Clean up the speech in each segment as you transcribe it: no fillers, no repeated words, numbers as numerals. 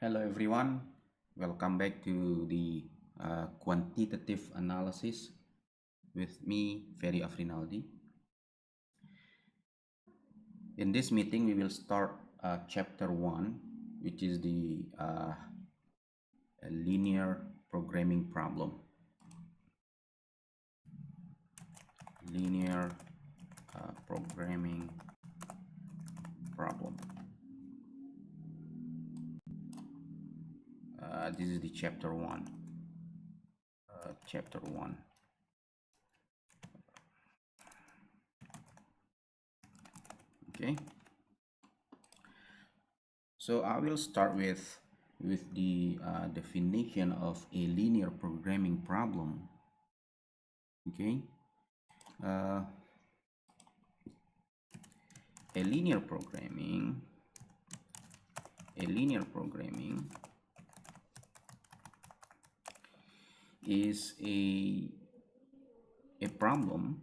Hello everyone, welcome back to the quantitative analysis with me, Ferry Afrinaldi. In this meeting, we will start chapter 1, which is the linear programming problem. Linear programming problem. This is the chapter 1. Chapter 1. Okay. So I will start with the definition of a linear programming problem. Okay. A linear programming is a problem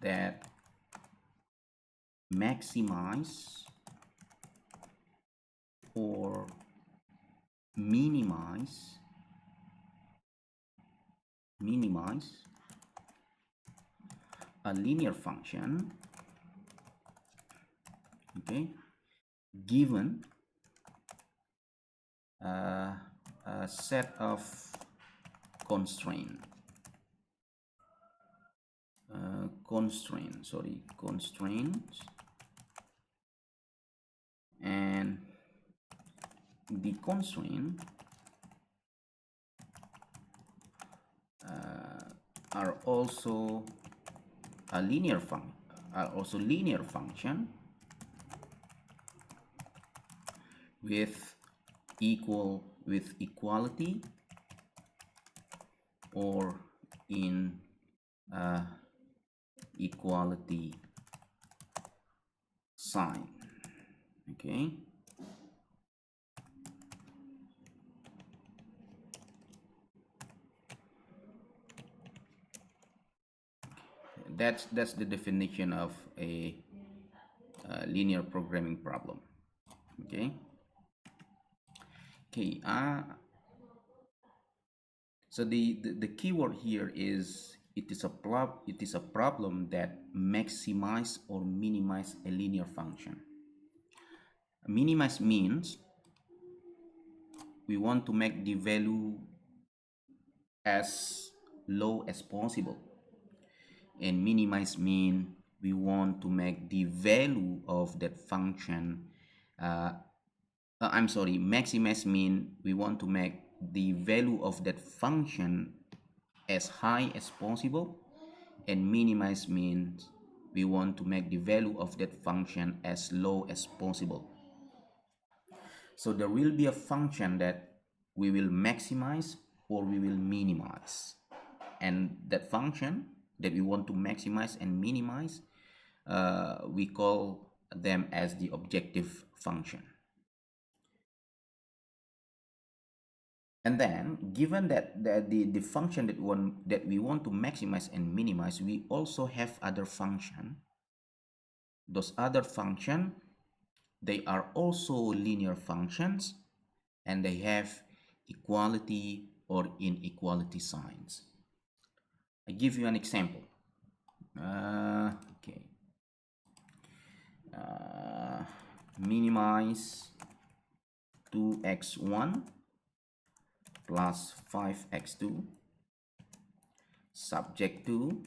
that maximize or minimize a linear function, okay, given a set of constraints and the constraint are also linear function with equality or in equality sign. Okay. That's the definition of a linear programming problem. Okay. Okay. So the keyword here is it is a problem that maximize or minimize a linear function. Minimize means we want to make the value as low as possible, and minimize mean we want to make the value of that function maximize mean we want to make the value of that function as high as possible, and minimize means we want to make the value of that function as low as possible. So there will be a function that we will maximize or we will minimize, and that function that we want to maximize and minimize, we call them as the objective function. And then, given that the function that we want to maximize and minimize, we also have other function. Those other function, they are also linear functions, and they have equality or inequality signs. I give you an example. Okay. Minimize 2x1 plus 5x2 subject to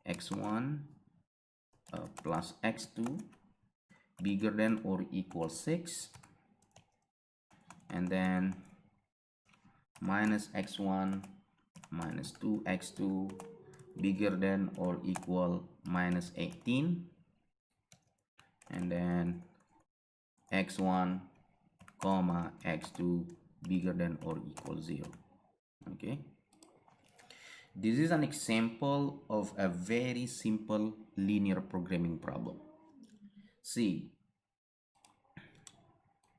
x1 plus x2 bigger than or equal 6, and then minus x1 minus 2x2 bigger than or equal minus 18, and then x1 comma x2 bigger than or equal 0. Okay, this is an example of a very simple linear programming problem. See,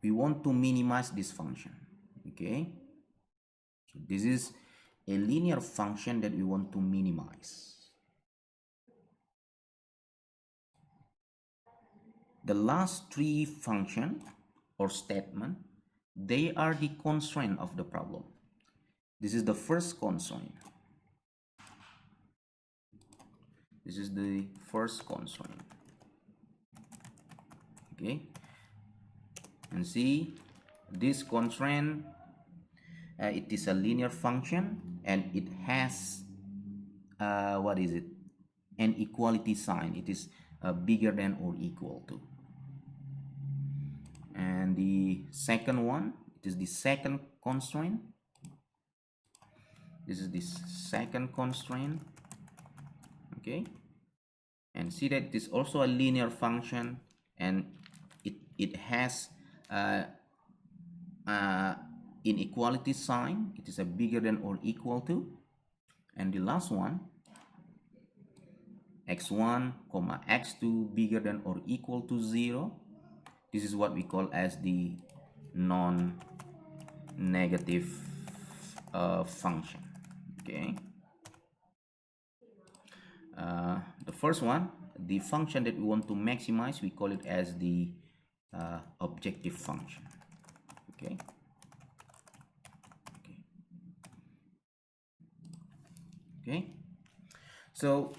we want to minimize this function. Okay, so this is a linear function that we want to minimize. The last three functions or statement, they are the constraint of the problem. This is the first constraint. This is the first constraint. Okay, and see this constraint, it is a linear function and it has what is it, an equality sign. It is bigger than or equal to. And the second one, it is the second constraint. This is the second constraint. Okay, and see that it is also a linear function and it has inequality sign. It is a bigger than or equal to. And the last one, x1 comma x2 bigger than or equal to 0. This is what we call as the non-negative function. Okay, the first one, the function that we want to maximize, we call it as the objective function. Okay. Okay, so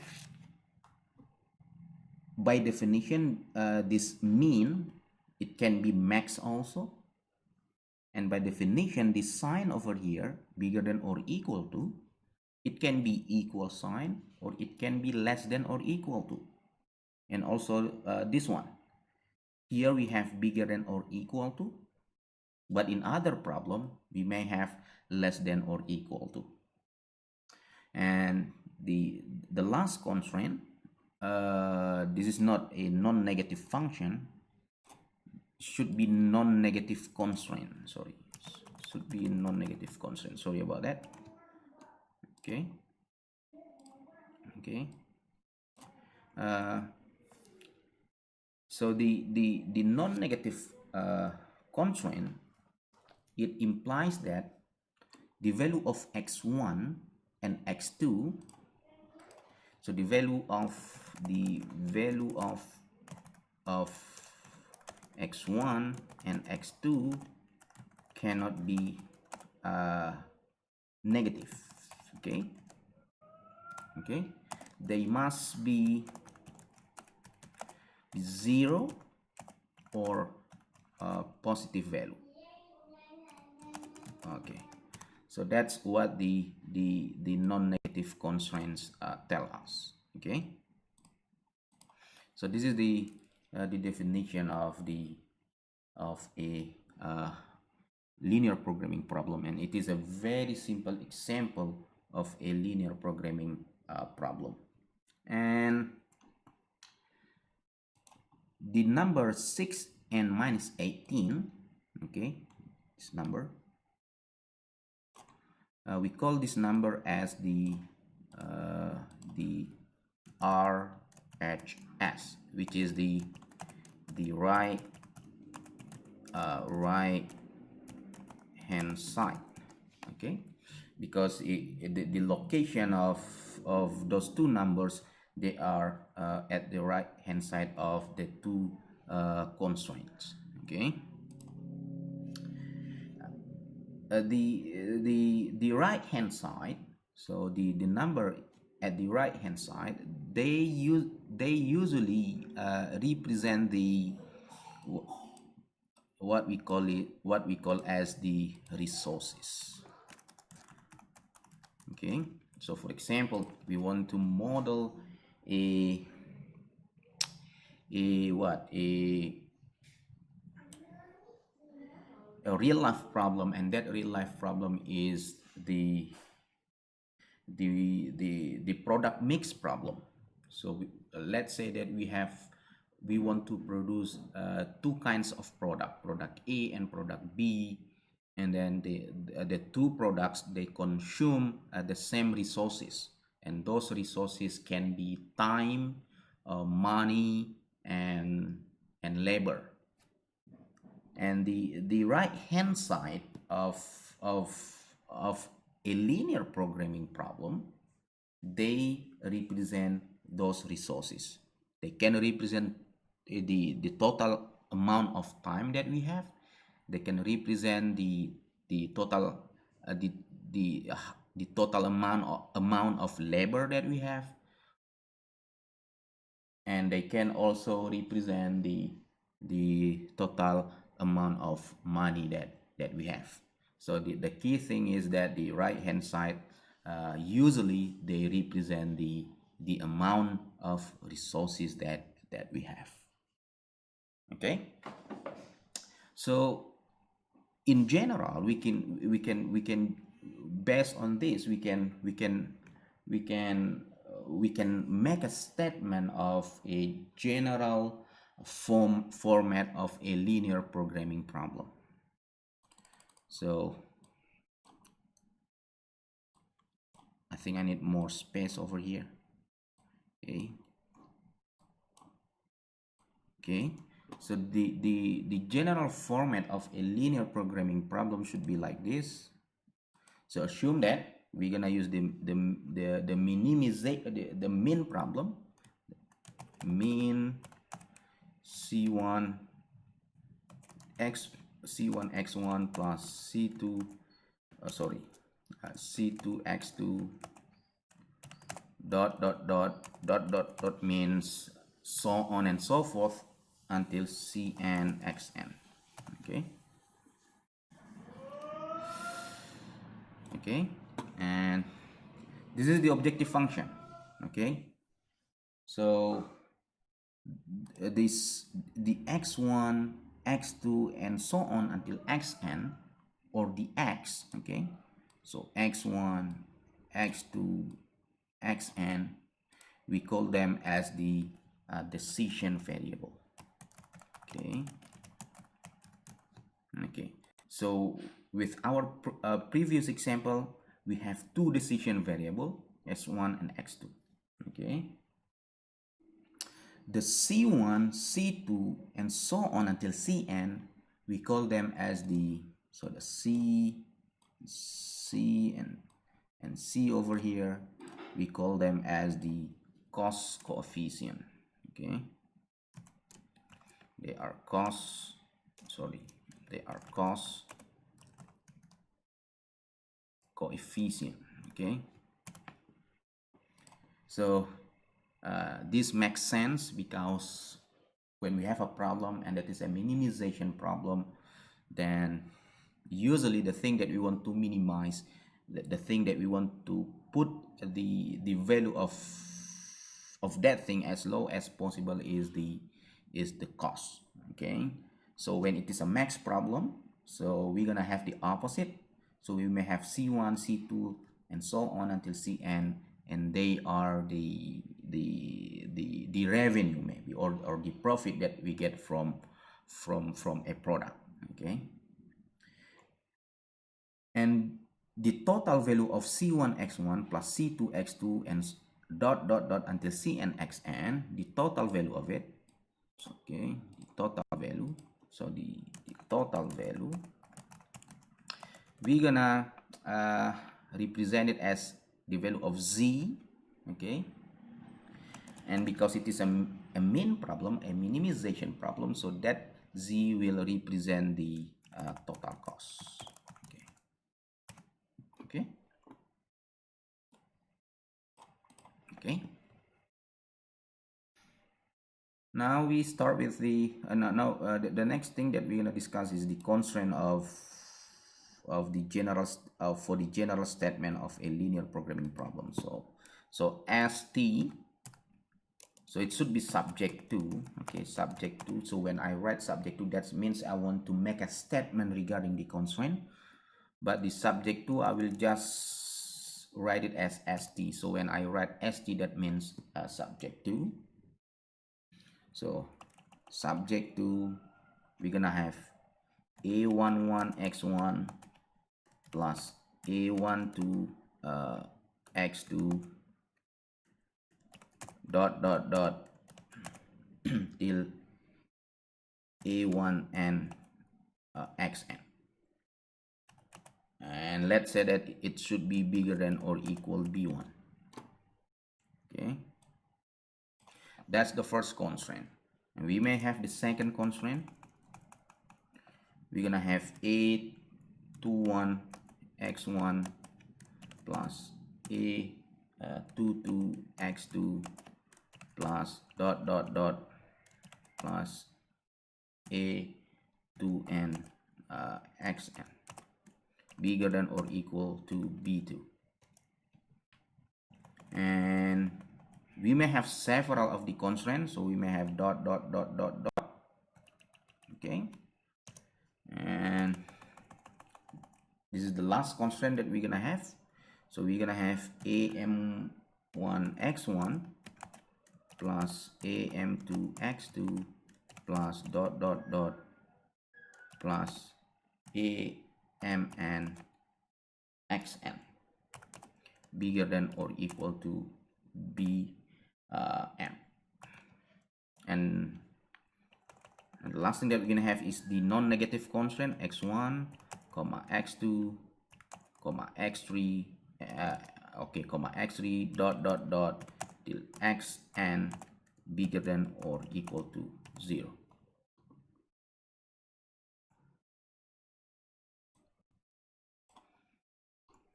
by definition, this mean, it can be max also, and by definition this sign over here, bigger than or equal to, it can be equal sign or it can be less than or equal to. And also this one here, we have bigger than or equal to, but in other problem we may have less than or equal to. And the last constraint, this is not a non-negative function, should be non-negative constraint. Sorry, should be non-negative constraint. Sorry about that. Okay. Okay. So the non-negative constraint, it implies that the value of x1 and x2, so the value of x1 and x2 cannot be negative. Okay, okay, they must be 0 or positive value. Okay, so that's what the non-negative constraints tell us. Okay, so this is the definition of a linear programming problem, and it is a very simple example of a linear programming problem. And the number 6 and minus 18, okay, this number, we call this number as the RHS, which is the right hand side. Okay, because the location of those two numbers, they are at the right hand side of the two constraints. Okay, the right hand side, so the number at the right hand side, they usually represent the what we call as the resources. Okay, so for example, we want to model a real life problem, and that real life problem is the product mix problem. So let's say that we want to produce two kinds of product A and product B, and then the two products, they consume the same resources, and those resources can be time, money, and labor. And the right hand side of a linear programming problem, they represent those resources. They can represent the total amount of time that we have, they can represent the total the the total amount of labor that we have, and they can also represent the total amount of money that we have. So the key thing is that the right hand side, usually they represent the amount of resources that we have. Okay, so in general we can based on this we can make a statement of a general format of a linear programming problem. So I think I need more space over here. Okay, so the general format of a linear programming problem should be like this. So assume that we're gonna use the minimization, the min problem, min c1 c1x1 plus c2 c2x2 dot means so on and so forth until cn xn. Okay, and this is the objective function. Okay, so the x1 x2 and so on until xn, or the x. Okay, so x1 x2 xn, we call them as the decision variable. Okay, so with our previous example, we have two decision variable, s1 and x2. Okay, the c1 c2 and so on until cn, we call them as the c and c over here, we call them as the cost coefficient. Okay, they are cost coefficient. Okay, so this makes sense because when we have a problem and that is a minimization problem, then usually the thing that we want to minimize, the thing that we want to put the value of that thing as low as possible is the cost. Okay, so when it is a max problem, so we're gonna have the opposite. So we may have c1 c2 and so on until cn, and they are the revenue maybe, or the profit that we get from a product. Okay, and the total value of c1 x1 plus c2 x2 and dot until cn xn, the total value of it. Okay, the total value. So the total value, we're gonna represent it as the value of z. Okay, and because it is a min problem, a minimization problem, so that z will represent the total cost. Okay. Now we start with the the next thing that we're gonna discuss is the constraint of the general for the general statement of a linear programming problem. So st, so it should be subject to. Okay, subject to. So when I write subject to, that means I want to make a statement regarding the constraint, but the subject to, I will just write it as st. So when I write st, that means subject to. So subject to, we're gonna have a11 x1 plus a12 x2 dot till a1n xn, and let's say that it should be bigger than or equal b1. Okay, that's the first constraint. And we may have the second constraint. we're gonna have A21 x1 plus A22 x2 plus dot dot dot plus A2n xn bigger than or equal to B2. And we may have several of the constraints, so we may have dot dot dot dot dot. Okay, and this is the last constraint that we're gonna have. So we're gonna have am1 x1 plus am2 x2 plus dot dot dot plus amn xn bigger than or equal to bm. And the last thing that we're gonna have is the non-negative constraint x1 comma x2 comma x3 comma x3 dot dot dot till xn bigger than or equal to 0.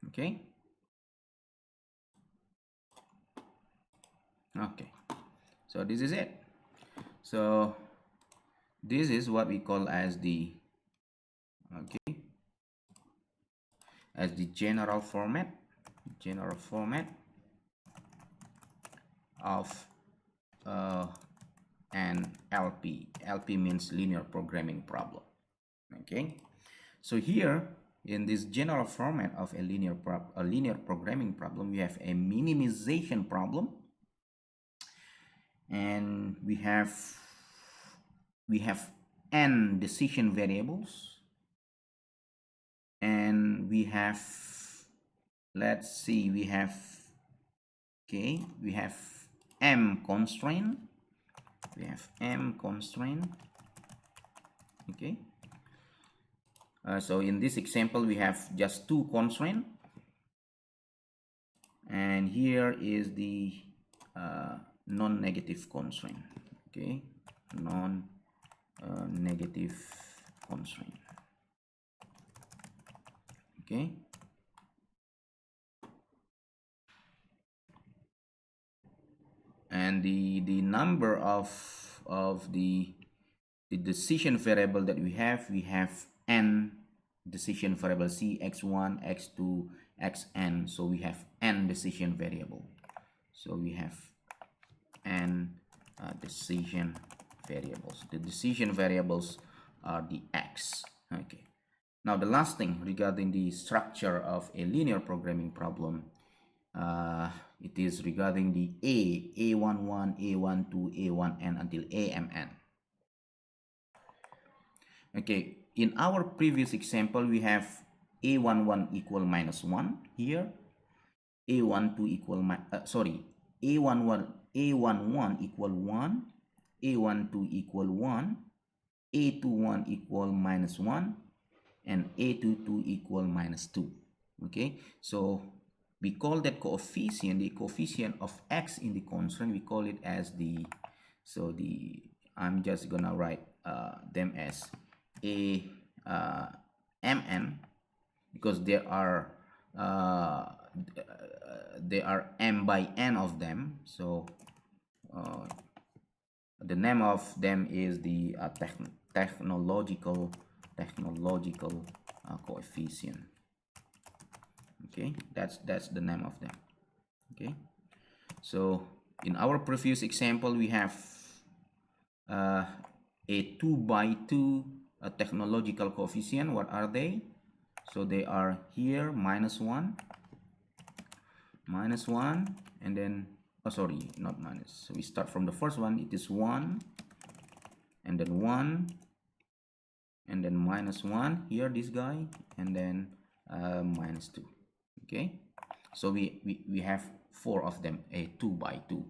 Okay, so this is it. So this is what we call as the general format of an LP. LP means linear programming problem. Okay, so here in this general format of a linear programming problem, we have a minimization problem, and we have n decision variables, and we have, let's see, we have m constraint. Okay, so in this example we have just 2 constraints, and here is the non-negative constraint. Okay, non-negative constraint. Okay, and the number of the decision variable that we have n decision variable, c x1 x2 xn, so we have n decision variable, so we have n decision variables. The decision variables are the x. Okay, now the last thing regarding the structure of a linear programming problem, it is regarding the A11, A12, A1n until AMN. Okay, in our previous example, we have A11 equal minus 1 here, A12 equal, A11 equal 1, A12 equal 1, A21 equal minus 1, and A22 equal minus 2. Okay, so we call that coefficient, the coefficient of x in the constraint, we call it as the, so the, I'm just gonna write them as mn, because there are m by n of them, so the name of them is the technological coefficient. Okay, that's the name of them. Okay, so in our previous example we have a 2 by 2 technological coefficient. What are they? So they are here minus 1, and then, oh sorry, not minus, so we start from the first one, it is 1, and then 1, and then minus 1 here, this guy, and then minus 2. Okay, so we have 4 of them, a 2 by 2,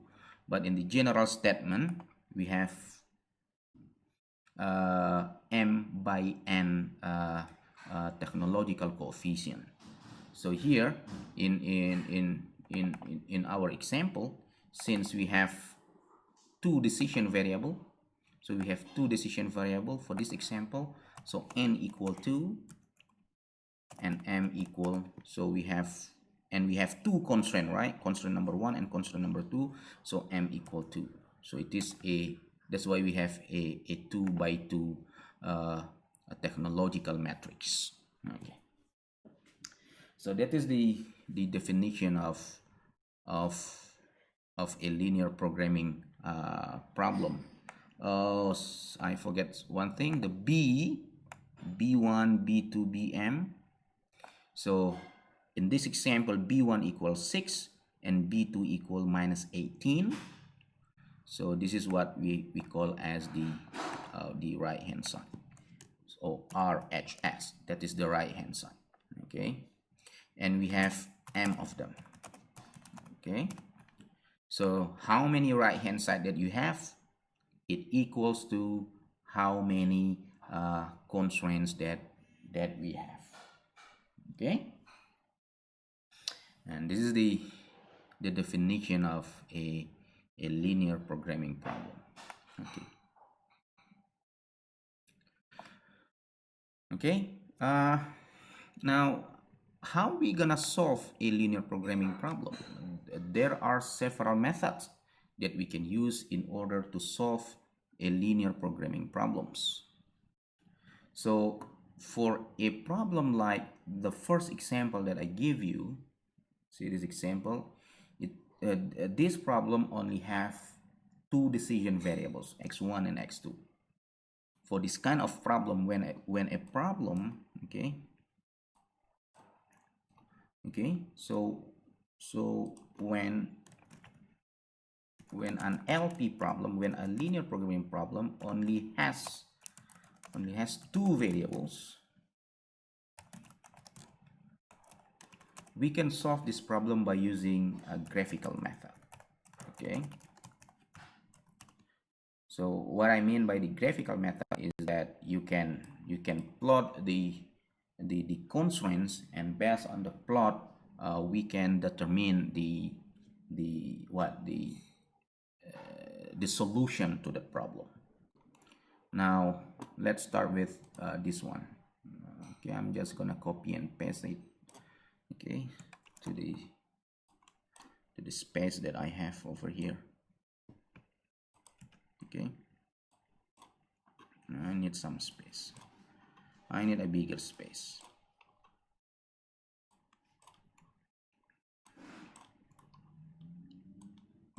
but in the general statement we have m by n technological coefficient. So here in our example, since we have 2 decision variable, so we have 2 decision variable for this example, So n equal 2 and m equal, so we have, and we have two constraint, right? Constraint number 1 and constraint number 2. So m equal 2. So it is a, that's why we have a 2 by 2 a technological matrix. Okay. So that is the definition of of a linear programming problem. I forget one thing, the B1, B2, Bm. So in this example, B1 equals 6 and B2 equal minus 18. So this is what we call as the right hand side. So RHS, that is the right hand side. Okay, and we have m of them. Okay, so how many right hand side that you have, it equals to how many constraints that we have. Okay, and this is the definition of a linear programming problem. Okay. Okay, now how we gonna solve a linear programming problem? There are several methods that we can use in order to solve a linear programming problems. So for a problem like the first example that I give you, see this example, this problem only have two decision variables, x1 and x2. For this kind of problem, when a problem, okay, so when an LP problem, when a linear programming problem only has two variables, we can solve this problem by using a graphical method. Okay, so what I mean by the graphical method is that you can plot the constraints, and based on the plot we can determine the solution to the problem. Now let's start with this one. Okay, I'm just gonna copy and paste it, okay, to the space that I have over here. Okay, I need some space. I need a bigger space.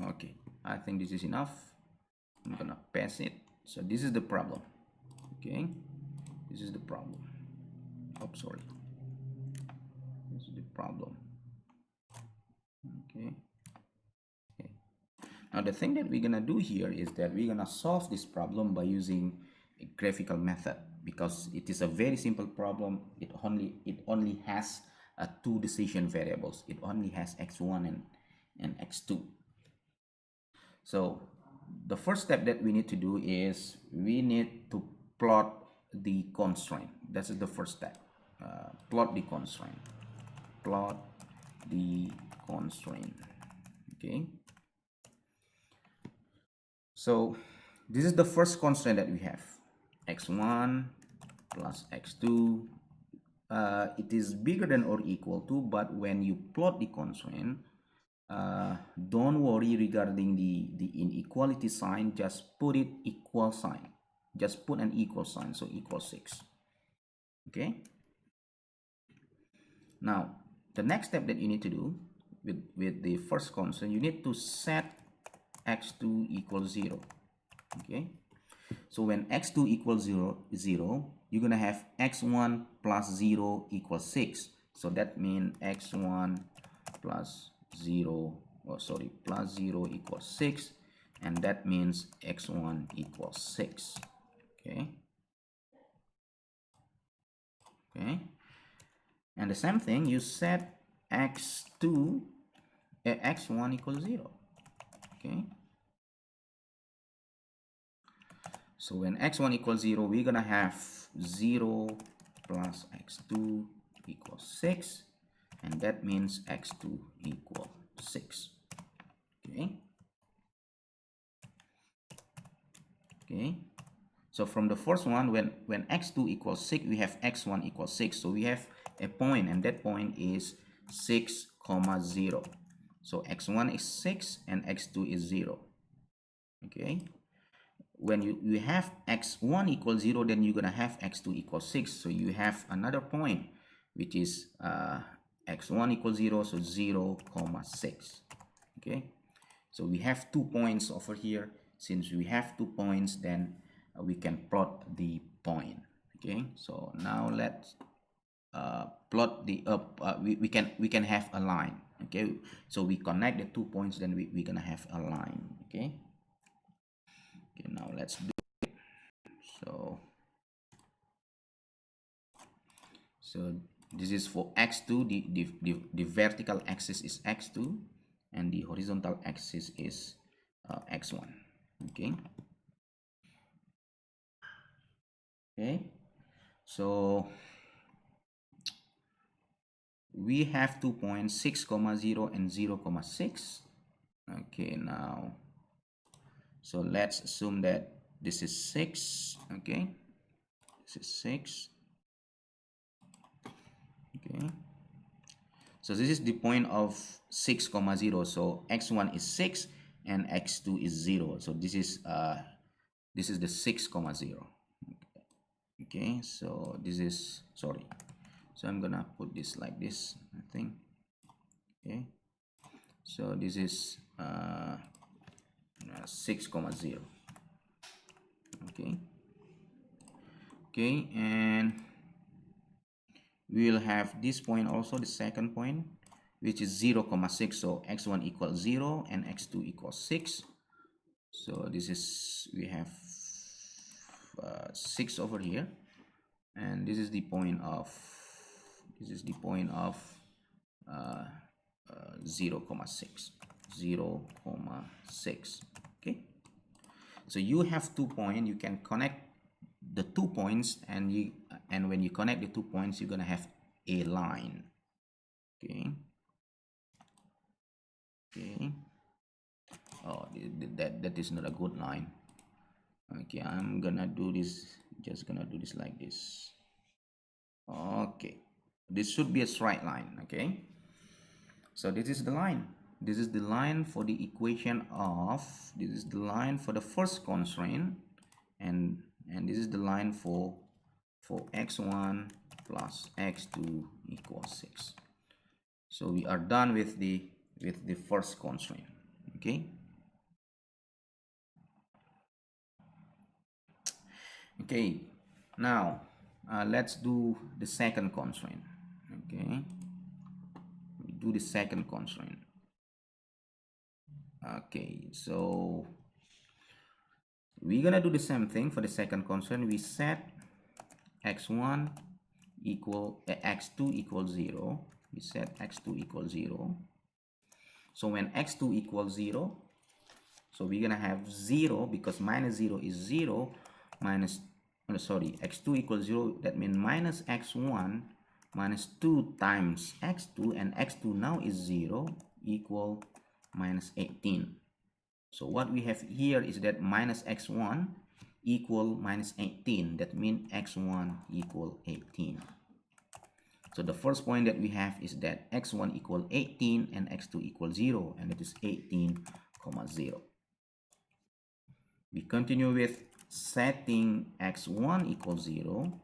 Okay, I think this is enough. I'm gonna pass it. So this is the problem. Okay, this is the problem. Oh, sorry. This is the problem. Okay. Okay. Now the thing that we're gonna do here is that we're gonna solve this problem by using a graphical method, because it is a very simple problem. It only has two decision variables. It only has x1 and x2. So the first step that we need to do is we need to plot the constraint. That is the first step. Plot the constraint. Plot the constraint. Okay. So this is the first constraint that we have. x1 plus x2. It is bigger than or equal to, but when you plot the constraint, don't worry regarding the inequality sign. Just put it equal sign. Just put an equal sign, so equal 6. Okay. Now the next step that you need to do with the first constraint, you need to set x2 equals 0. Okay. So when x2 equals 0, you're gonna have x1 plus 0 equals 6. So that means x1 plus 0, plus 0 equals 6, and that means x1 equals 6. Okay. Okay. And the same thing, you set x1 equals 0. Okay. So when x1 equals 0, we're gonna have 0 plus x2 equals 6, and that means x2 equals 6. Okay. Okay. So from the first one, when x2 equals 6, we have x1 equals 6. So we have a point, and that point is 6, comma 0. So x1 is 6 and x2 is 0. Okay. When you have x1 equals 0, then you're going to have x2 equals 6. So you have another point, which is x1 equals 0, so 0, comma 6. Okay. So we have 2 points over here. Since we have 2 points, then we can plot the point. Okay. So now let's plot the we can have a line. Okay. So we connect the 2 points, then we're gonna have a line. Okay. Okay. Now let's do it. So this is for x2. The vertical axis is x2, and the horizontal axis is x1. Okay. Okay. So we have 2 points, 6, comma 0 and 0, comma 6. Okay. Now, so let's assume that this is 6. Okay. This is 6. Okay. So this is the point of 6, comma 0. So x1 is 6 and x2 is 0. So this is the 6, comma 0. Okay. So this is, sorry. So I'm gonna put this like this, I think. Okay. So this is 6, comma 0. Okay. Okay. And we will have this point also, the second point, which is 0, comma 6. So x1 equals 0 and x2 equals 6. So this is, we have 6 over here, and this is the point of 0, comma 6. 0, comma 6. Okay. So you have 2 points. You can connect the 2 points, and when you connect the 2 points, you're gonna have a line. Okay. Okay. Oh, that is not a good line. Okay, I'm gonna do this. Just gonna do this like this. Okay, this should be a straight line. Okay. So this is the line. This is the line for the equation of. This is the line for the first constraint, and this is the line for x1 plus x2 equals 6. So we are done with the first constraint. Okay. Okay. Now let's do the second constraint. Okay. We do the second constraint. Okay. So we're gonna do the same thing for the second constraint. We set x1 equal x2 equals 0. We set x2 equals 0. So when x2 equals 0, so we're gonna have 0, because minus 0 is 0, minus, sorry, x2 equals 0. That means minus x1 minus 2 times x2, and x2 now is 0, equal minus 18. So what we have here is that minus x1 equal minus 18. That means x1 equal 18. So the first point that we have is that x1 equal 18 and x2 equal 0, and it is 18, comma 0. We continue with setting x1 equals 0.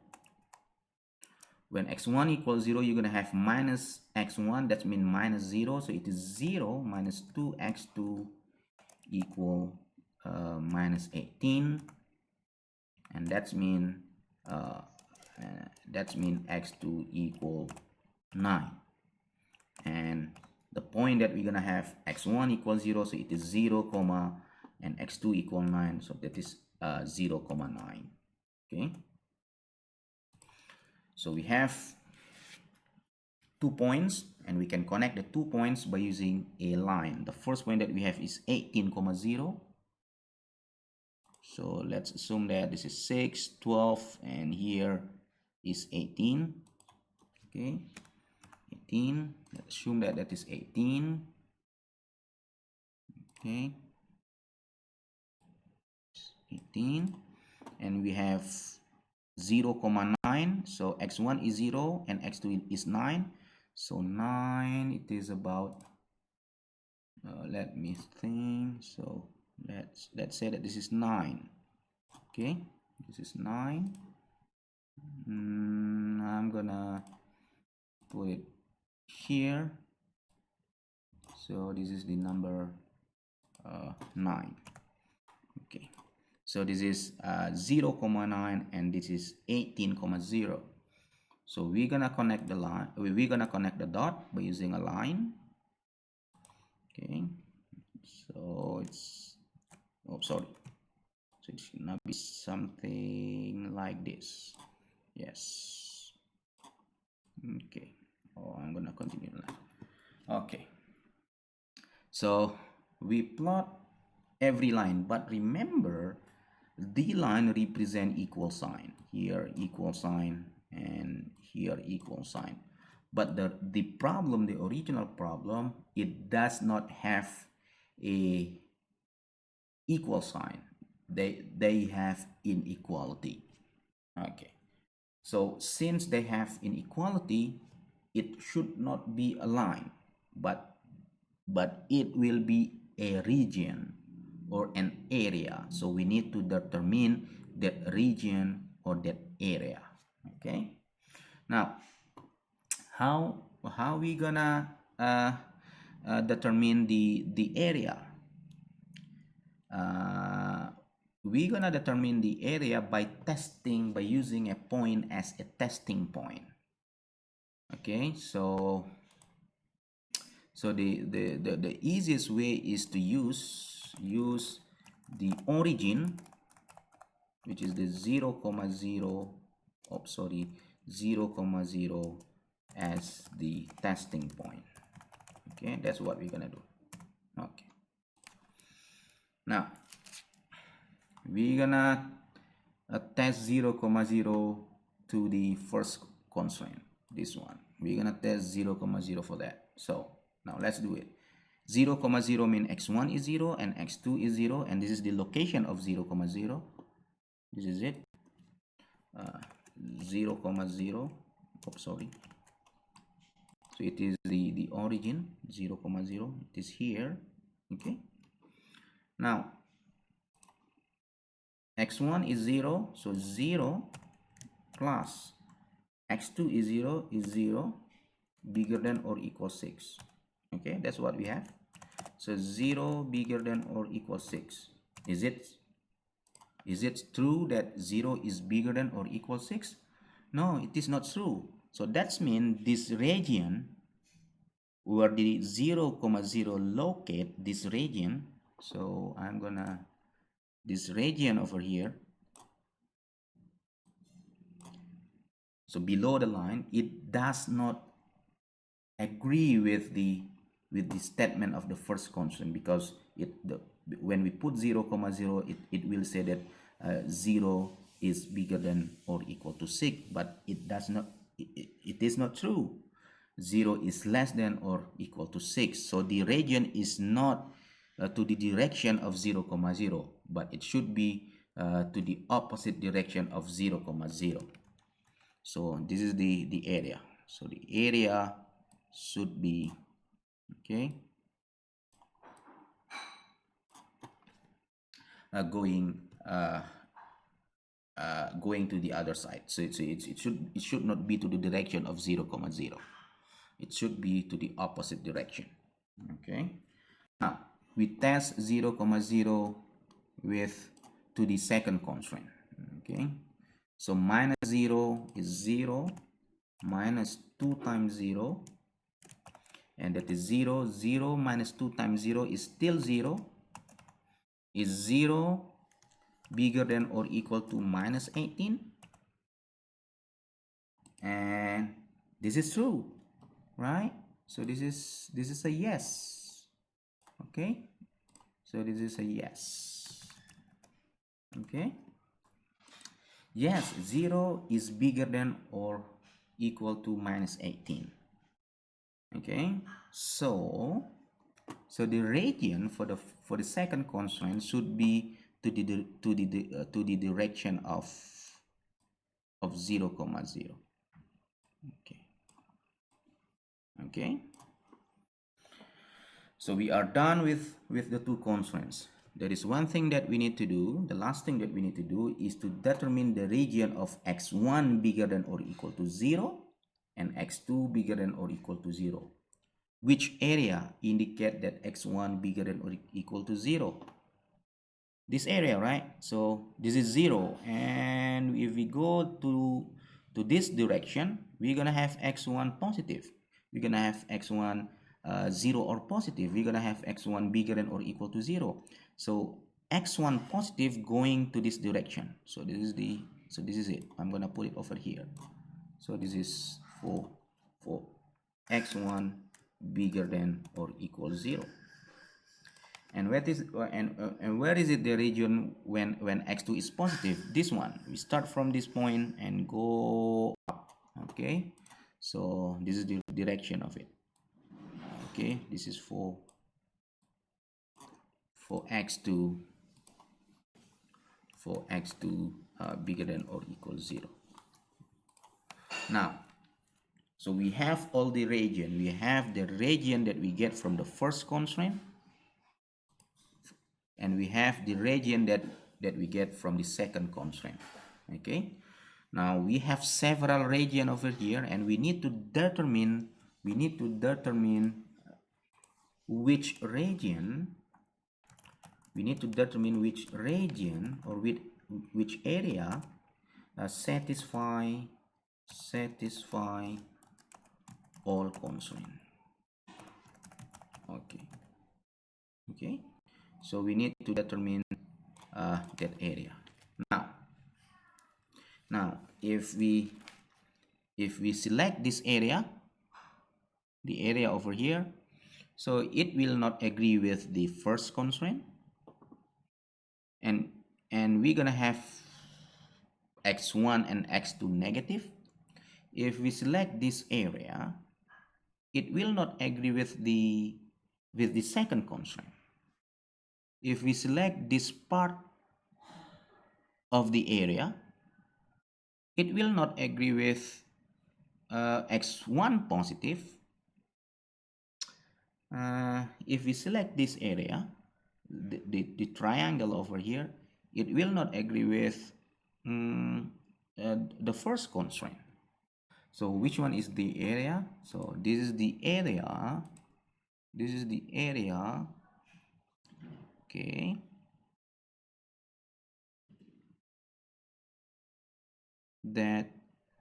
When x1 equals 0, you're going to have minus x1. That means minus 0. So it is 0 minus 2x2 equal minus 18. And that's mean x2 equal 9. And the point that we're going to have x1 equals 0. So it is 0, comma, and x2 equal 9. So that is 0, comma 9. Okay. So we have 2 points, and we can connect the 2 points by using a line. The first point that we have is 18, comma 0. So let's assume that this is 6, 12, and here is 18. Okay, 18. Let's assume that that is 18. Okay, 18. and we have 0, 9. So x1 is 0 and x2 is 9. So 9, it is about, let me think. So let's say that this is 9. Okay, this is 9. I'm gonna put it here. So this is the number 9. Okay, so this is 0, 9, and this is 18, 0. So we're gonna connect the line. We're gonna connect the dot by using a line. Okay, so it's, oh sorry, so it's gonna be something like this. Yes. Okay. Oh, I'm gonna continue now. Okay. So we plot every line, but remember, the line represent equal sign. Here equal sign and here equal sign. But the problem, the original problem, it does not have a equal sign. They have inequality. Okay. So since they have inequality, it should not be a line, but it will be a region or an area. So we need to determine that region or that area. Okay. Now, how we gonna determine the area? We're gonna determine the area by testing, by using a point as a testing point. Okay, so the easiest way is to use the origin, which is the 0, 0, oh sorry, 0, 0 as the testing point. Okay, that's what we're gonna do. Okay, now we're gonna test 0, 0 to the first constraint, this one. We're gonna test 0, 0 for that. So now let's do it. 0, 0 means x1 is 0 and x2 is 0, and this is the location of 0, 0. This is it. 0, 0. Oh, sorry. So it is the origin, 0, 0. It is here. Okay. Now x1 is 0, so 0 plus x2 is 0 bigger than or equal 6. Okay, that's what we have. So 0 bigger than or equal 6. Is it true that 0 is bigger than or equal 6? No, it is not true. So that means this region where the 0, 0 locate, this region, so I'm gonna, this region over here, so below the line, it does not agree with the statement of the first constraint, because when we put 0, 0, it will say that 0 is bigger than or equal to 6, but it does not, it is not true. 0 is less than or equal to 6, so the region is not to the direction of 0, 0, but it should be to the opposite direction of 0, 0. So this is the area. So the area should be, okay, going to the other side. So it should not be to the direction of 0, 0. It should be to the opposite direction. Okay. Now we test 0, 0 with to the second constraint. Okay. So minus 0 is 0, minus 2 times 0, and that is 0. 0 minus 2 times 0 is still 0. Is 0 bigger than or equal to minus 18? And this is true, right? So this is a yes. Okay, so this is a yes. Okay, yes, 0 is bigger than or equal to minus 18. Okay, so the region for the second constraint should be to the direction of 0 comma 0. Okay. Okay. So we are done with the two constraints. There is one thing that we need to do. The last thing that we need to do is to determine the region of x1 bigger than or equal to 0 and x2 bigger than or equal to 0. Which area indicate that x1 bigger than or equal to 0? This area, right? So this is 0, and if we go to this direction, we're gonna have x1 positive. We're gonna have x1 0 or positive. We're gonna have x1 bigger than or equal to 0. So x1 positive going to this direction. So this is it. I'm gonna put it over here. So this is for x1 bigger than or equal 0. And where is it the region when x2 is positive? This one. We start from this point and go up. Okay, so this is the direction of it. Okay, this is for x2 bigger than or equal 0. Now, so we have all the region. We have the region that we get from the first constraint, and we have the region that we get from the second constraint. Okay, now we have several region over here, and we need to determine which region or which area satisfy all constraint. Okay, so we need to determine that area. Now if we select this area, the area over here, so it will not agree with the first constraint, and we're gonna have x1 and x2 negative. If we select this area, it will not agree with the second constraint. If we select this part of the area, it will not agree with x1 positive. If we select this area, the triangle over here, it will not agree with the first constraint. So which one is the area? So this is the area. Okay, that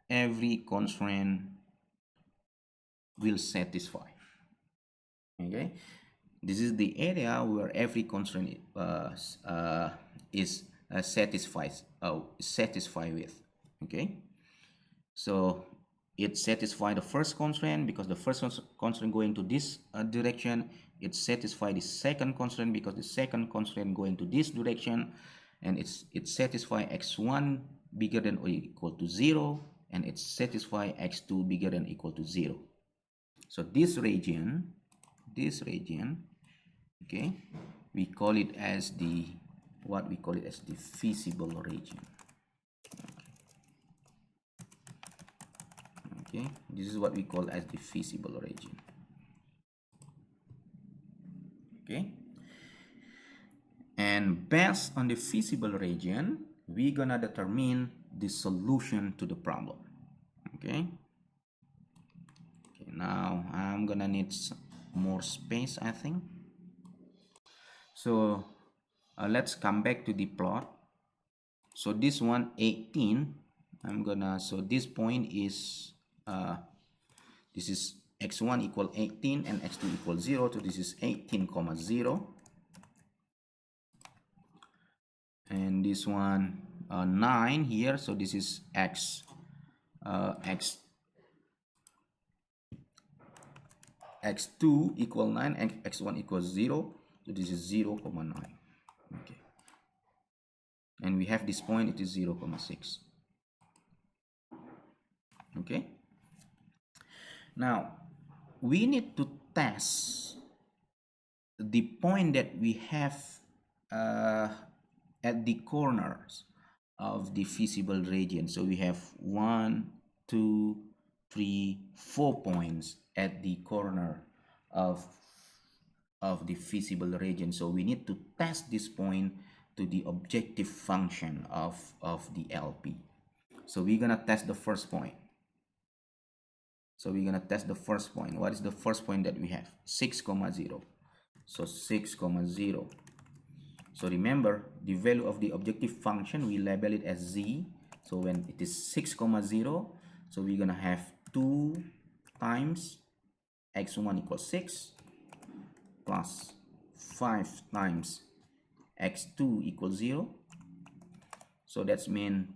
every constraint will satisfy. Okay, this is the area where every constraint is satisfied with. Okay, so it satisfies the first constraint because the first constraint going to this direction. It satisfies the second constraint because the second constraint going to this direction, and it satisfies x1 bigger than or equal to 0, and it satisfies x2 bigger than or equal to 0. So this region, okay, we call it as the feasible region. Okay, this is what we call as the feasible region. Okay, and based on the feasible region, we're gonna determine the solution to the problem. Okay, now I'm gonna need some more space, I think. So let's come back to the plot. So this one 18, so this point is this is x1 equal 18 and x2 equal 0, so this is 18 comma 0, and this one 9 here, so this is x2 equal 9 and x1 equals 0, so this is 0 comma 9. Okay, and we have this point, it is 0 comma 6. Okay, now we need to test the point that we have at the corners of the feasible region. So we have 1, 2, 3, 4 points at the corner of the feasible region. So we need to test this point to the objective function of the LP. So we're gonna test the first point. So we're gonna test the first point. What is the first point that we have? 6, 0. So 6, 0. So remember, the value of the objective function, we label it as z. So when it is 6, 0, so we're gonna have 2 times x1 equals 6 plus 5 times x2 equals 0. So that's mean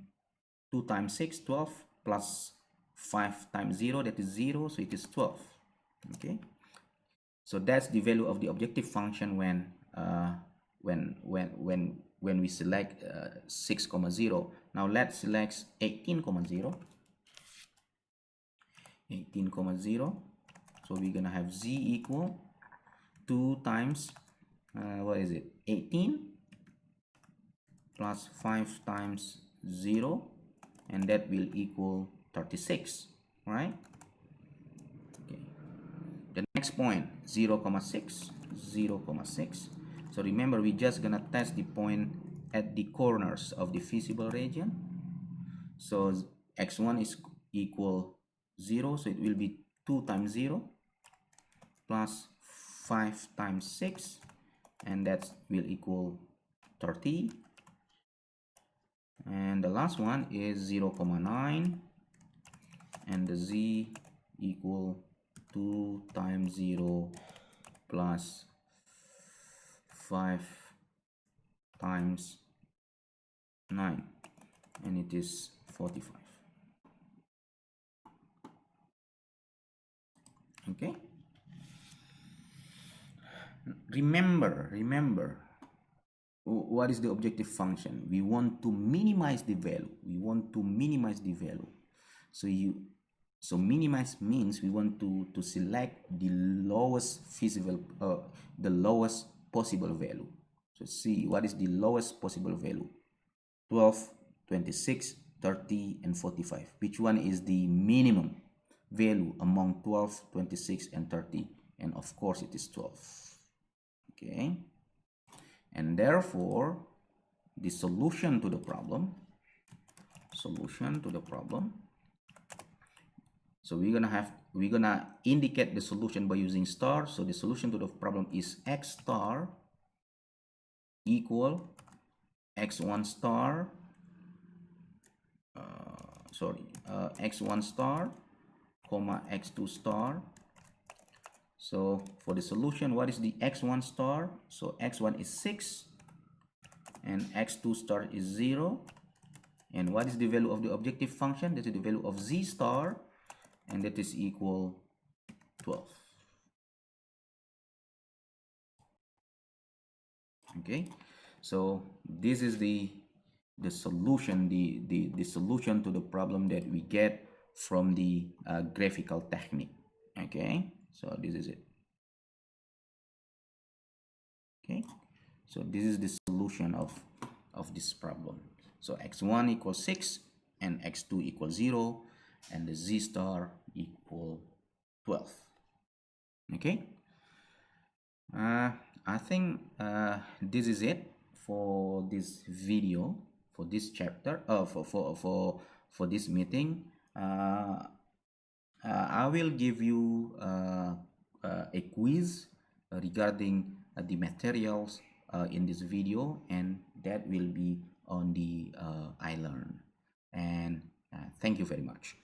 2 times 6, 12, plus 5 times 0, that is 0, so it is 12. Okay, so that's the value of the objective function when we select 6, 0. Now let's select 18, 0. 18, 0. So we're gonna have z equal 2 times what is it, 18 plus 5 times 0, and that will equal 36, right? Okay, the next point, 0, 6, 0, 6. So remember, we're just gonna test the point at the corners of the feasible region. So x1 is equal 0, so it will be 2 times 0 plus 5 times 6, and that will equal 30. And the last one is 0, 9, and the z equal 2 times 0 plus 5 times 9, and it is 45. Okay, remember what is the objective function? We want to minimize the value. So minimize means we want to select the lowest feasible, the lowest possible value. So see, what is the lowest possible value? 12, 26, 30, and 45. Which one is the minimum value among 12, 26, and 30? And of course it is 12. Okay, and therefore the solution to the problem, so we're gonna indicate the solution by using star. So the solution to the problem is x star equal x1 star x1 star comma x2 star. So for the solution, what is the x1 star? So x1 is 6 and x2 star is 0. And what is the value of the objective function? That is the value of z star, and that is equal 12. Okay, so this is the solution, the solution to the problem that we get from the graphical technique. Okay, so this is it. Okay, so this is the solution of this problem. So x1 equals 6 and x2 equals 0, and the z star equal 12. Okay, I think this is it for this video, for this chapter, for this meeting. I will give you a quiz regarding the materials in this video, and that will be on the iLearn. And thank you very much.